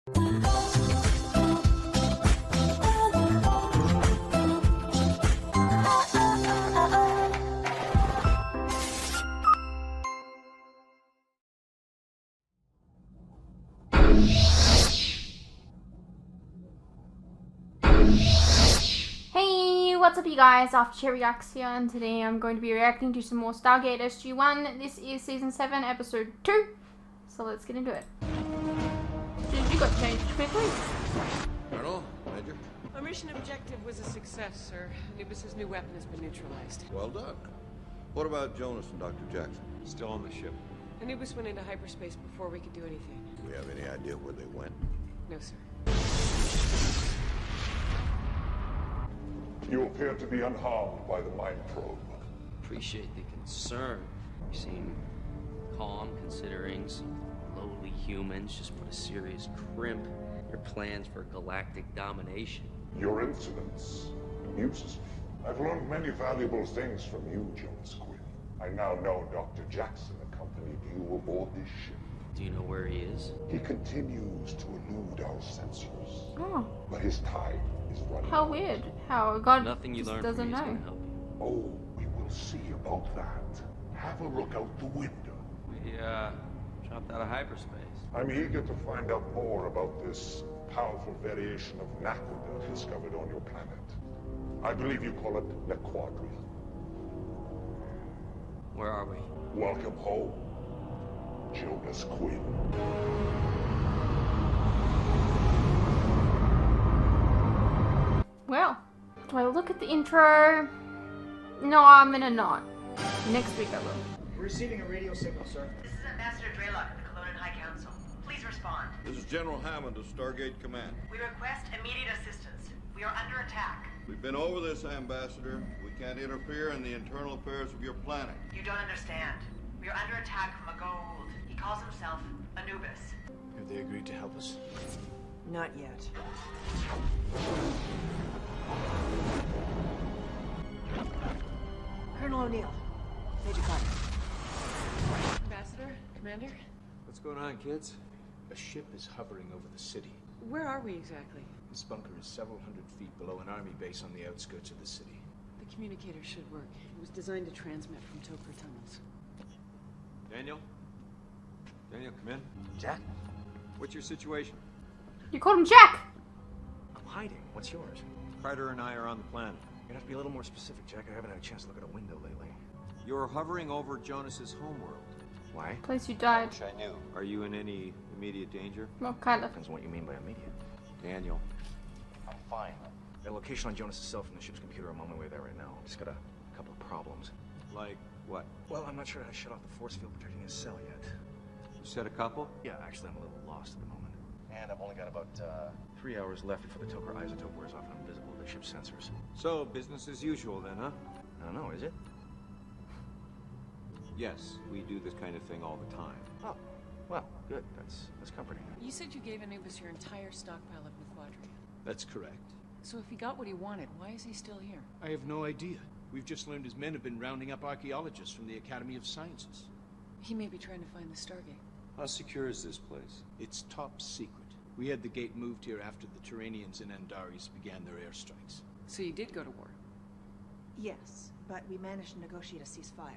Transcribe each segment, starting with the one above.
Hey, what's up you guys, After Reacts here, and today I'm going to be reacting to some more Stargate SG-1. This is Season 7, Episode 2, so let's get into it. Dude, you got changed quickly. Colonel, Major. Our mission objective was a success, sir. Anubis' new weapon has been neutralized. Well done. What about Jonas and Dr. Jackson? Still on the ship. Anubis went into hyperspace before we could do anything. Do we have any idea where they went? No, sir. You appear to be unharmed by the mind probe. Appreciate the concern. You seem calm, considering some lowly humans just put a serious crimp in your plans for galactic domination. Your insolence amuses me. I've learned many valuable things from you, Jonas Quinn. I now know Dr. Jackson accompanied you aboard this ship. Do you know where he is? He continues to elude our sensors. Oh, But his time is running how out. weird. How God Nothing you just learn doesn't from me is know. going to help you. Oh, we will see about that. Have a look out the window. We, dropped out of hyperspace. I'm eager to find out more about this powerful variation of Naquadah discovered on your planet. I believe you call it Nequadria. Where are we? Welcome home, Jonas Quinn. Well, do I look at the intro? No, I'm gonna not. Next week I will. We're receiving a radio signal, sir. This is Ambassador Draylock of the Colonan High Council. Please respond. This is General Hammond of Stargate Command. We request immediate assistance. We are under attack. We've been over this, Ambassador. We can't interfere in the internal affairs of your planet. You don't understand. We are under attack from a Goa'uld. He calls himself Anubis. Have they agreed to help us? Not yet. Colonel O'Neill. Major Carter. Ambassador? Commander? What's going on, kids? A ship is hovering over the city. Where are we exactly? This bunker is several hundred feet below an army base on the outskirts of the city. The communicator should work. It was designed to transmit from Toker tunnels. Daniel? Daniel, come in. Jack? What's your situation? You called him Jack! I'm hiding. What's yours? Carter and I are on the planet. You're gonna have to be a little more specific, Jack. I haven't had a chance to look at a window lately. You're hovering over Jonas's homeworld. Why? Place you died. I knew. Are you in any immediate danger? Well, kind of. Depends on what you mean by immediate. Daniel. I'm fine. The location on Jonas' cell from the ship's computer. I'm on my way there right now. Just got a couple of problems. Like what? Well, I'm not sure how to shut off the force field protecting his cell yet. You said a couple? Yeah, actually, I'm a little lost at the moment. And I've only got about 3 hours left before the Toker isotope wears off and I'm visible to the ship's sensors. So, business as usual then, huh? I don't know, is it? Yes, we do this kind of thing all the time. Oh, well, good. That's comforting. You said you gave Anubis your entire stockpile of Nequadria. That's correct. So if he got what he wanted, why is he still here? I have no idea. We've just learned his men have been rounding up archaeologists from the Academy of Sciences. He may be trying to find the Stargate. How secure is this place? It's top secret. We had the gate moved here after the Turanians and Andaris began their airstrikes. So you did go to war? Yes, but we managed to negotiate a ceasefire.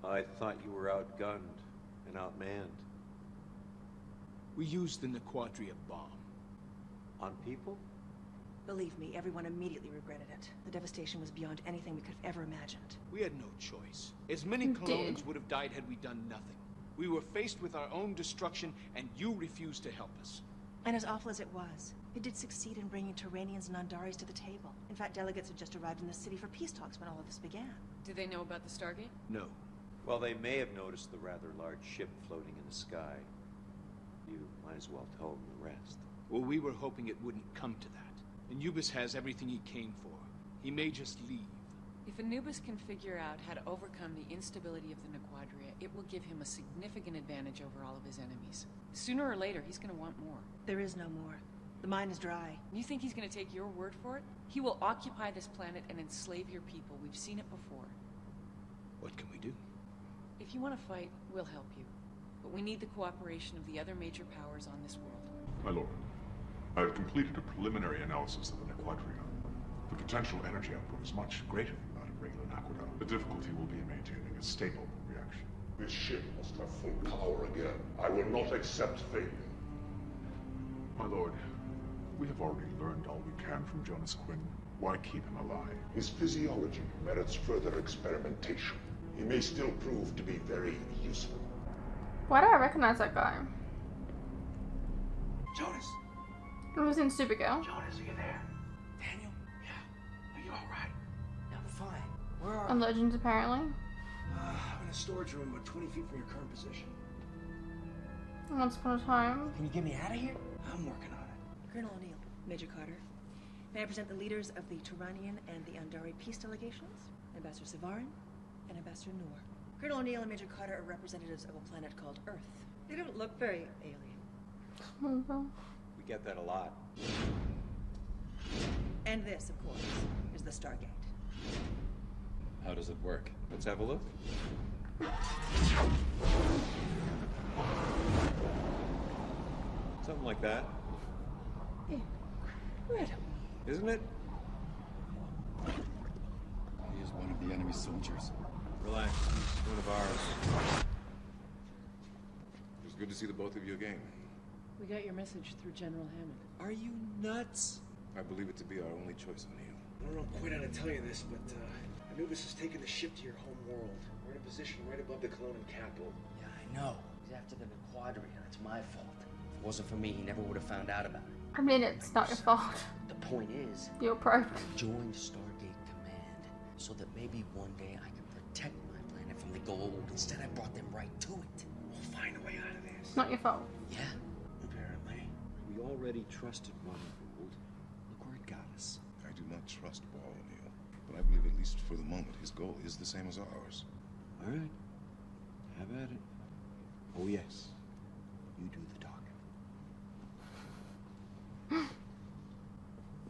I thought you were outgunned and outmanned. We used the Nequadria bomb. On people? Believe me, everyone immediately regretted it. The devastation was beyond anything we could have ever imagined. We had no choice. As many You did. Colonans would have died had we done nothing. We were faced with our own destruction, and you refused to help us. And as awful as it was, it did succeed in bringing Turanians and Andaris to the table. In fact, delegates had just arrived in the city for peace talks when all of this began. Did they know about the Stargate? No. Well, they may have noticed the rather large ship floating in the sky. You might as well tell them the rest. Well, we were hoping it wouldn't come to that. Anubis has everything he came for. He may just leave. If Anubis can figure out how to overcome the instability of the Nequadria, it will give him a significant advantage over all of his enemies. Sooner or later, he's going to want more. There is no more. The mine is dry. You think he's going to take your word for it? He will occupy this planet and enslave your people. We've seen it before. What can we do? If you want to fight, we'll help you. But we need the cooperation of the other major powers on this world. My lord, I've completed a preliminary analysis of the Nequadria. The potential energy output is much greater than that of regular Naquadar. The difficulty will be in maintaining a stable reaction. This ship must have full power again. I will not accept failure. My lord, we have already learned all we can from Jonas Quinn. Why keep him alive? His physiology merits further experimentation. He may still prove to be very useful. Why do I recognize that guy? Jonas! It was in Supergirl. Jonas, are you there? Daniel? Yeah. Are you alright? Yeah, I'm fine. Where are On Legends, apparently. I'm in a storage room about 20 feet from your current position. Once upon a time. Can you get me out of here? I'm working on it. Colonel O'Neill, Major Carter. May I present the leaders of the Turanian and the Andari peace delegations? Ambassador Savarin and Ambassador Noor. Colonel O'Neill and Major Carter are representatives of a planet called Earth. They don't look very alien. We get that a lot. And this, of course, is the Stargate. How does it work? Let's have a look. Something like that. Yeah. Right. Isn't it? He is one of the enemy soldiers. Relax. He's one of ours. It was good to see the both of you again. We got your message through General Hammond. Are you nuts? I believe it to be our only choice, O'Neill. I don't know quite how to tell you this, but Anubis has taken the ship to your home world. We're in a position right above the Colonian capital. Yeah, I know. He's after the Nequadria. It's my fault. If it wasn't for me, he never would have found out about it. I mean, it's not your fault. The point is, You're probed. I joined Stargate Command so that maybe one day I could protect my planet from the Goa'uld. Instead, I brought them right to it. We'll find a way out of this. It's not your fault. Yeah, apparently. We already trusted one Goa'uld. Look where it got us. I do not trust Ball, O'Neill. But I believe, at least for the moment, his goal is the same as ours. All right. Have at it. Oh, yes. You do the talking.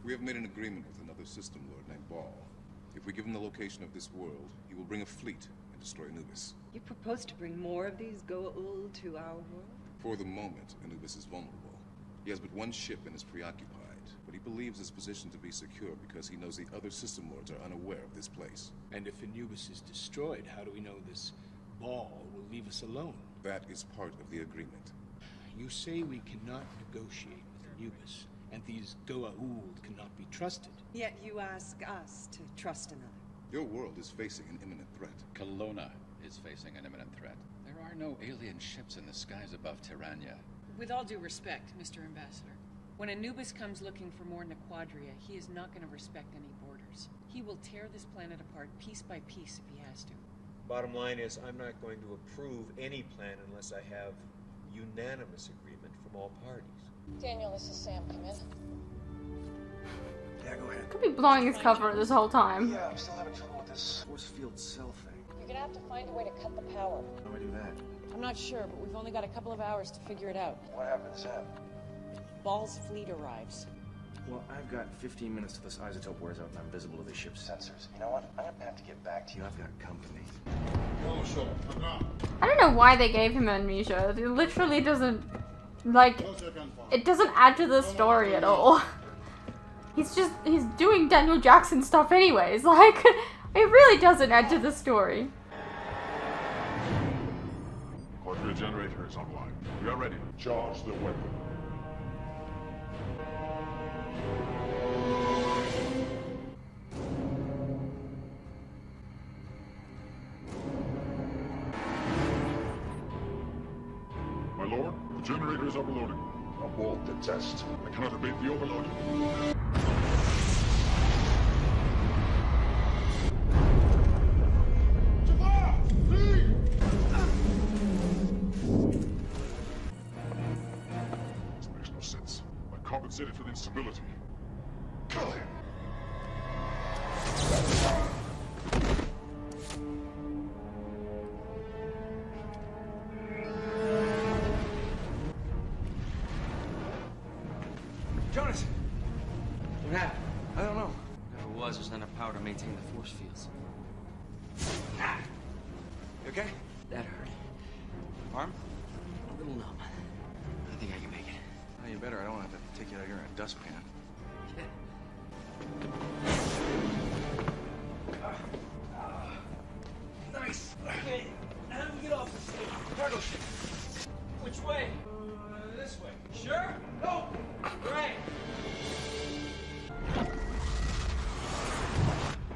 We have made an agreement with another system lord named Ball. If we give him the location of this world, he will bring a fleet and destroy Anubis. You propose to bring more of these Goa'uld to our world? For the moment, Anubis is vulnerable. He has but one ship and is preoccupied, but he believes his position to be secure because he knows the other system lords are unaware of this place. And if Anubis is destroyed, how do we know this Ball will leave us alone? That is part of the agreement. You say we cannot negotiate with Anubis, and these Goa'uld cannot be trusted. Yet you ask us to trust another. Your world is facing an imminent threat. Kelowna is facing an imminent threat. There are no alien ships in the skies above Tirania. With all due respect, Mr. Ambassador, when Anubis comes looking for more Nequadria, he is not going to respect any borders. He will tear this planet apart piece by piece if he has to. Bottom line is, I'm not going to approve any plan unless I have unanimous agreement from all parties. Daniel, this is Sam. Come in. Yeah, go ahead. Could be blowing his cover this whole time. Yeah, I'm still having trouble with this force field cell thing. You're going to have to find a way to cut the power. How do I do that? I'm not sure, but we've only got a couple of hours to figure it out. What happens then? Ball's fleet arrives. Well, I've got 15 minutes till this isotope wears out and I'm visible to the ship's sensors. You know what? I'm gonna have to get back to you. I've got company. I don't know why they gave him amnesia. It literally doesn't, like, it doesn't add to the story at all. He's doing Daniel Jackson stuff anyways. Like, it really doesn't add to the story. Quadria generator is online. We are ready. Charge the weapon. My lord, the generator is overloading. Abort the test. I cannot abate the overload. This makes no sense. I compensated for the instability. Kill him! Jonas! What happened? I don't know. Whatever it was, there's not enough power to maintain the force fields. You okay? That hurt. Arm? A little numb. I think I can make it. Oh, you better. I don't have to take you out here in a dustpan. Nice. Okay, how do we get off this thing? Cargo ship. Which way? This way. Sure? Go! Great.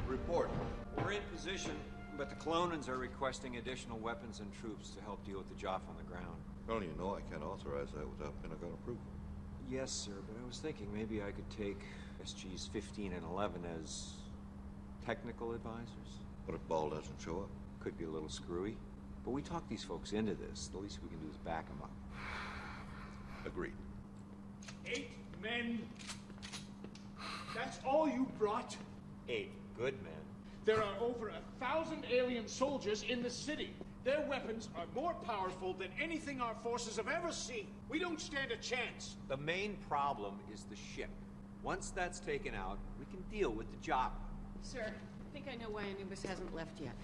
Report. We're in position, but the Clonans are requesting additional weapons and troops to help deal with the Joff on the ground. Well, you know I can't authorize that without Pentagon approval. Yes, sir, but I was thinking maybe I could take SGs 15 and 11 as technical advisors. What if Ball doesn't show up? Could be a little screwy, but we talked these folks into this. The least we can do is back them up. Agreed. 8 men. That's all you brought? 8 good men. There are over 1,000 alien soldiers in the city. Their weapons are more powerful than anything our forces have ever seen. We don't stand a chance. The main problem is the ship. Once that's taken out, we can deal with the job. Sir, I think I know why Anubis hasn't left yet.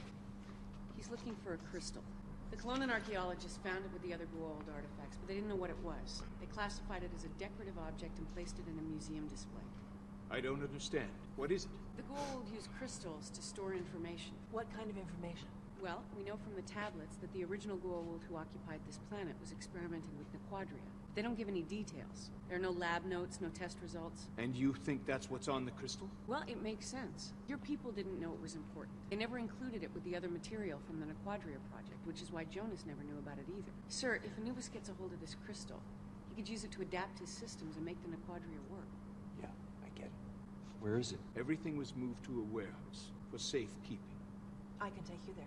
He's looking for a crystal. The Clonan archaeologists found it with the other Goa'uld artifacts, but they didn't know what it was. They classified it as a decorative object and placed it in a museum display. I don't understand. What is it? The Goa'uld use crystals to store information. What kind of information? Well, we know from the tablets that the original Goa'uld who occupied this planet was experimenting with Nequadria. They don't give any details. There are no lab notes, no test results. And you think that's what's on the crystal? Well, it makes sense. Your people didn't know it was important. They never included it with the other material from the Nequadria project, which is why Jonas never knew about it either. Sir, if Anubis gets a hold of this crystal, he could use it to adapt his systems and make the Nequadria work. Yeah, I get it. Where is it? Everything was moved to a warehouse for safekeeping. I can take you there.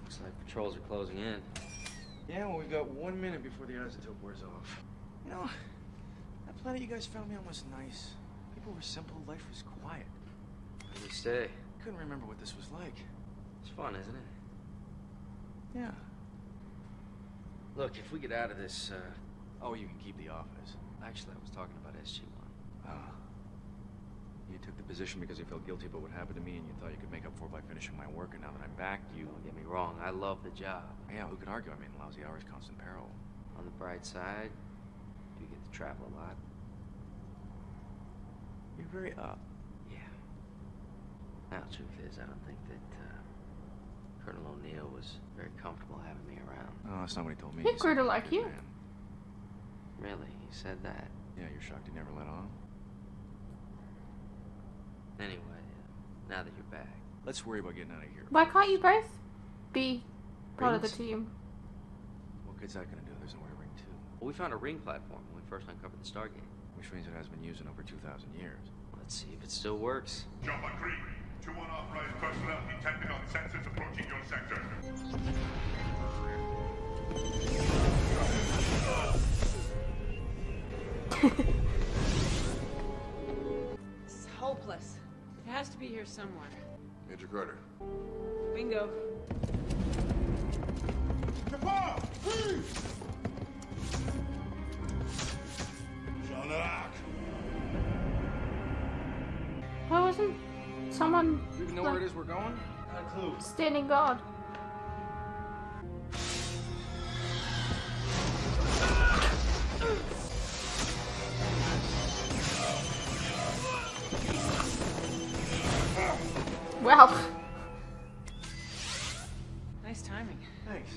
Looks like patrols are closing in. Yeah, well, we've got 1 minute before the isotope wears off. You know, that planet you guys found me on was nice. People were simple, life was quiet. What do you say? Couldn't remember what this was like. It's fun, isn't it? Yeah. Look, if we get out of this, Oh, you can keep the office. Actually, I was talking about SG-1. Ah. You took the position because you felt guilty about what happened to me and you thought you could make up for it by finishing my work, and now that I'm back, you... Don't get me wrong, I love the job. Yeah, who could argue? I mean, lousy hours, constant peril. On the bright side, you get to travel a lot. You're very up. Yeah. Now, the truth is, I don't think that, Colonel O'Neill was very comfortable having me around. Oh, that's not what he told me. He grew to like you. Man. Really? He said that? Yeah, you're shocked he never let on? Anyway, now that you're back. Let's worry about getting out of here. Why can't you both be part of the Rings? team? What good's that gonna do? There's nowhere to ring to. Well, we found a ring platform when we first uncovered the Stargate. Which means it hasn't been used in over 2,000 years. Let's see if it still works. Job agreed. 2 unauthorized personnel detected on sensors approaching your sector. It's hopeless. It has to be here somewhere. Major Carter. Bingo. Why wasn't someone Do you even know where it is we're going? Not a clue. standing guard? Well, Nice timing. Thanks.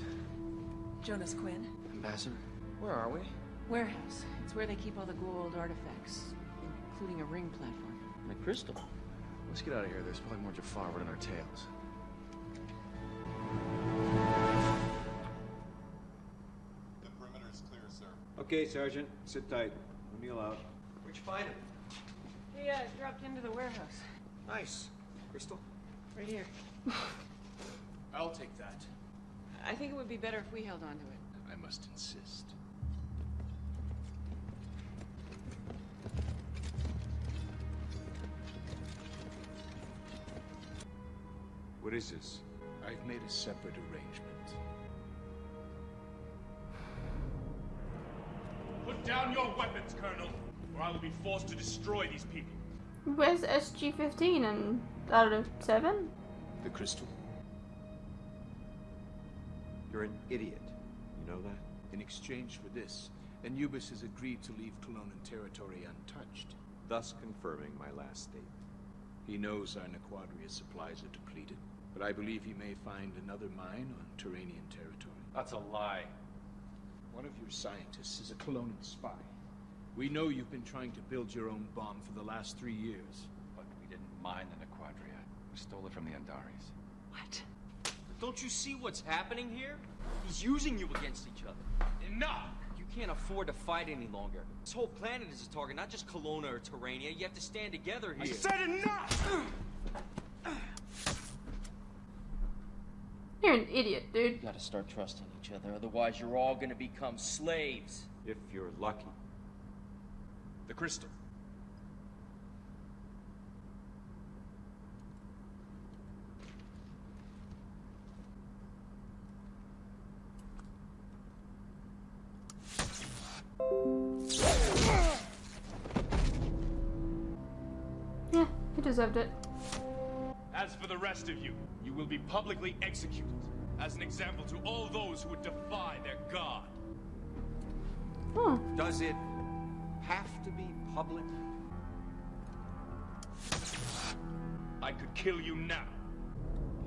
Jonas Quinn. Ambassador, where are we? Warehouse. It's where they keep all the Goa'uld artifacts, including a ring platform. My crystal. Let's get out of here. There's probably more Jafar running our tails. The perimeter is clear, sir. Okay, Sergeant. Sit tight. O'Neill out. Where'd you find him? He dropped into the warehouse. Nice. Crystal? Right here. I'll take that. I think it would be better if we held on to it. I must insist. What is this? I've made a separate arrangement. Put down your weapons, Colonel, or I will be forced to destroy these people. where's SG-15 and out of 7? The crystal. You're an idiot. You know that? In exchange for this, And Ubis has agreed to leave Colonan territory untouched. Thus confirming my last statement. He knows our Nequadria supplies are depleted, but I believe he may find another mine on Turanian territory. That's a lie. One of your scientists is a Colonan spy. We know you've been trying to build your own bomb for the last 3 years. But we didn't mine the Nequadria. We stole it from the Andaris. What? Don't you see what's happening here? He's using you against each other. Enough! You can't afford to fight any longer. This whole planet is a target, not just Kelowna or Terrania. You have to stand together here. I said enough! You're an idiot, dude. You gotta start trusting each other, otherwise you're all gonna become slaves. If you're lucky. The crystal. Yeah, he deserved it. As for the rest of you, you will be publicly executed as an example to all those who would defy their god. Oh. Does it have to be public? I could kill you now.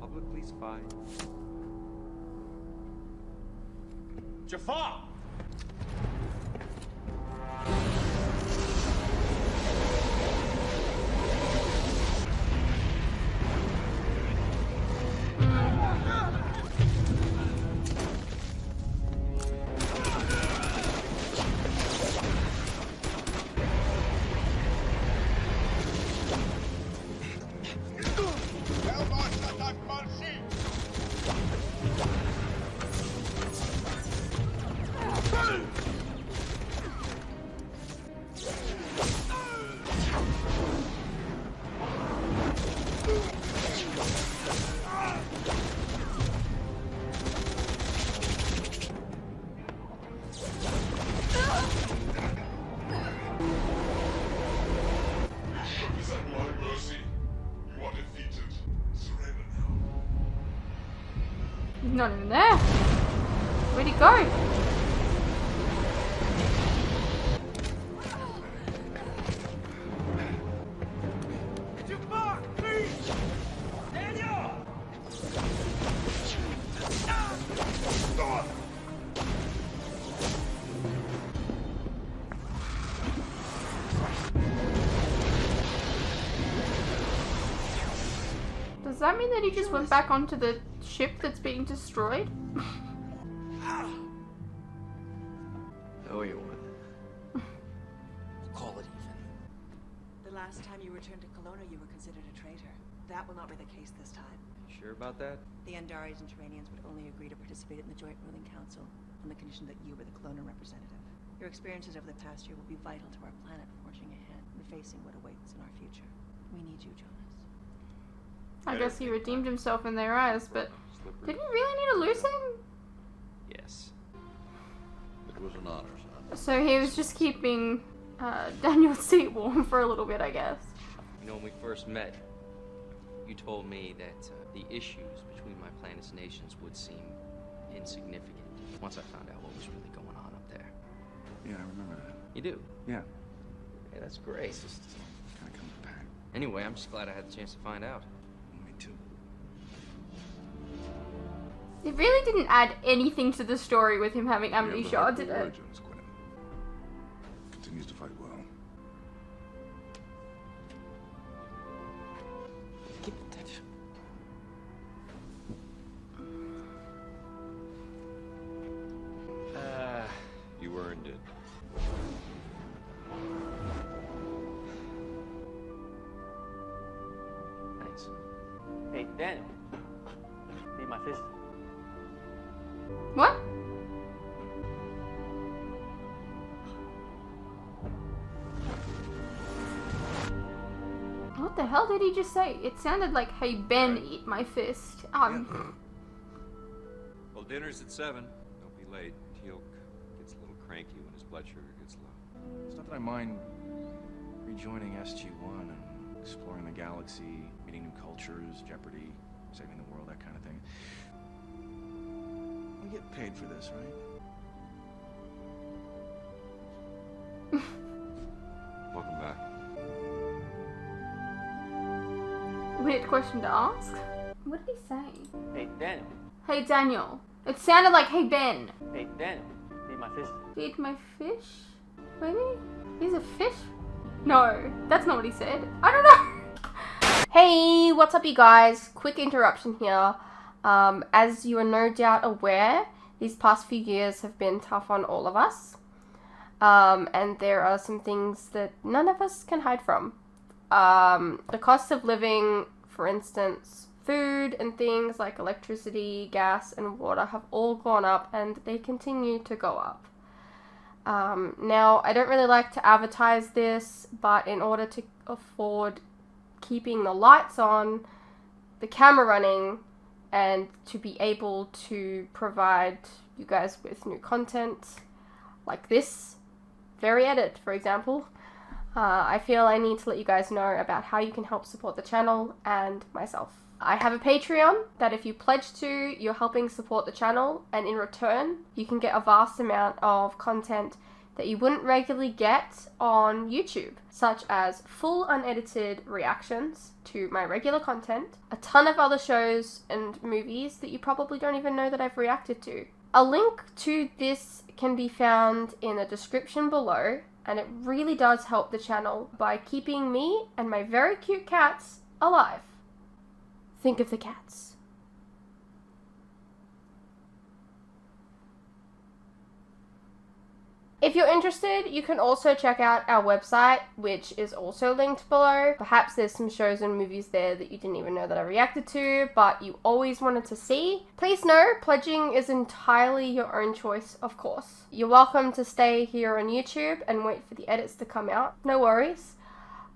Publicly's fine. Jafar! He's not even there. Where'd he go? Jafar, please! Daniel! Does that mean that he just went back onto the ship that's being destroyed? Oh, you won. Call it even. The last time you returned to Kelowna, you were considered a traitor. That will not be the case this time. You sure about that? The Andaris and Turanians would only agree to participate in the Joint Ruling Council on the condition that you were the Kelowna representative. Your experiences over the past year will be vital to our planet forging ahead and facing what awaits in our future. We need you, Jonas. I guess he redeemed himself in their eyes, but did he really need to lose him? Yes. It was an honor, son. So he was just keeping Daniel's seat warm for a little bit, I guess. You know, when we first met, you told me that the issues between my planet's nations would seem insignificant once I found out what was really going on up there. Yeah, I remember that. You do? Yeah. Hey, that's great. It's just kind of comes back. Anyway, I'm just glad I had the chance to find out. Me too. It really didn't add anything to the story with him having amnesia, did it? Origins, Quinn. Continues to fight well. Keep in touch. You earned it. Thanks. Hey, Daniel. Need my fist? What? What the hell did he just say? It sounded like, hey, Ben, eat my fist. Well, dinner's at 7. Don't be late. Teal gets a little cranky when his blood sugar gets low. It's not that I mind rejoining SG-1 and exploring the galaxy, meeting new cultures, Jeopardy, saving the world, that kind of thing. We get paid for this, right? Welcome back. Weird question to ask. What did he say? Hey, Daniel. Hey Daniel. It sounded like hey Ben. Hey, Daniel. Feed my fish. Feed my fish? Maybe? He's a fish? No, that's not what he said. I don't know. Hey, what's up you guys? Quick interruption here. As you are no doubt aware, these past few years have been tough on all of us. And there are some things that none of us can hide from. The cost of living, for instance, food and things like electricity, gas, and water have all gone up, and they continue to go up. Now, I don't really like to advertise this, but in order to afford keeping the lights on, the camera running, and to be able to provide you guys with new content like this very edit, for example, I feel I need to let you guys know about how you can help support the channel and myself. I have a Patreon that if you pledge to, you're helping support the channel, and in return, you can get a vast amount of content that you wouldn't regularly get on YouTube, such as full unedited reactions to my regular content, a ton of other shows and movies that you probably don't even know that I've reacted to. A link to this can be found in the description below, and it really does help the channel by keeping me and my very cute cats alive. Think of the cats. If you're interested, you can also check out our website, which is also linked below. Perhaps there's some shows and movies there that you didn't even know that I reacted to, but you always wanted to see. Please know, pledging is entirely your own choice, of course. You're welcome to stay here on YouTube and wait for the edits to come out. No worries.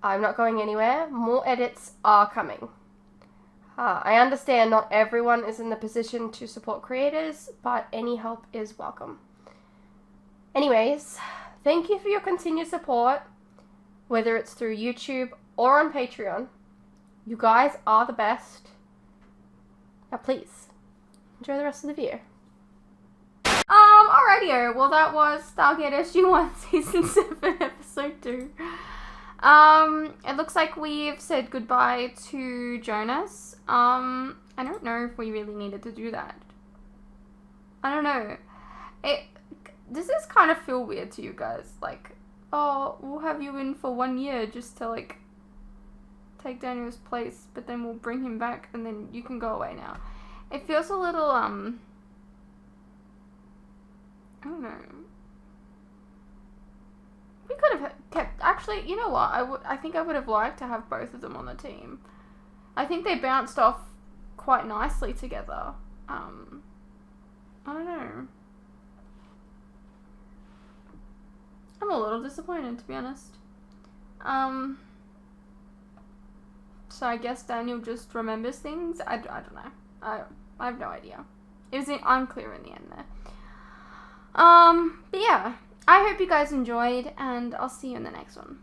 I'm not going anywhere. More edits are coming. I understand not everyone is in the position to support creators, but any help is welcome. Anyways, thank you for your continued support, whether it's through YouTube or on Patreon. You guys are the best. Now please, enjoy the rest of the video. Alrighty, well that was Stargate SG-1 Season 7 Episode 2. It looks like we've said goodbye to Jonas. I don't know if we really needed to do that. I don't know. Does this kind of feel weird to you guys? Like, oh, we'll have you in for 1 year just to, like, take Daniel's place, but then we'll bring him back and then you can go away now. It feels a little, I don't know. We could have kept, actually, you know what? I think I would have liked to have both of them on the team. I think they bounced off quite nicely together. I don't know. I'm a little disappointed, to be honest. So I guess Daniel just remembers things? I don't know. I have no idea. It was unclear in the end there. But yeah. I hope you guys enjoyed, and I'll see you in the next one.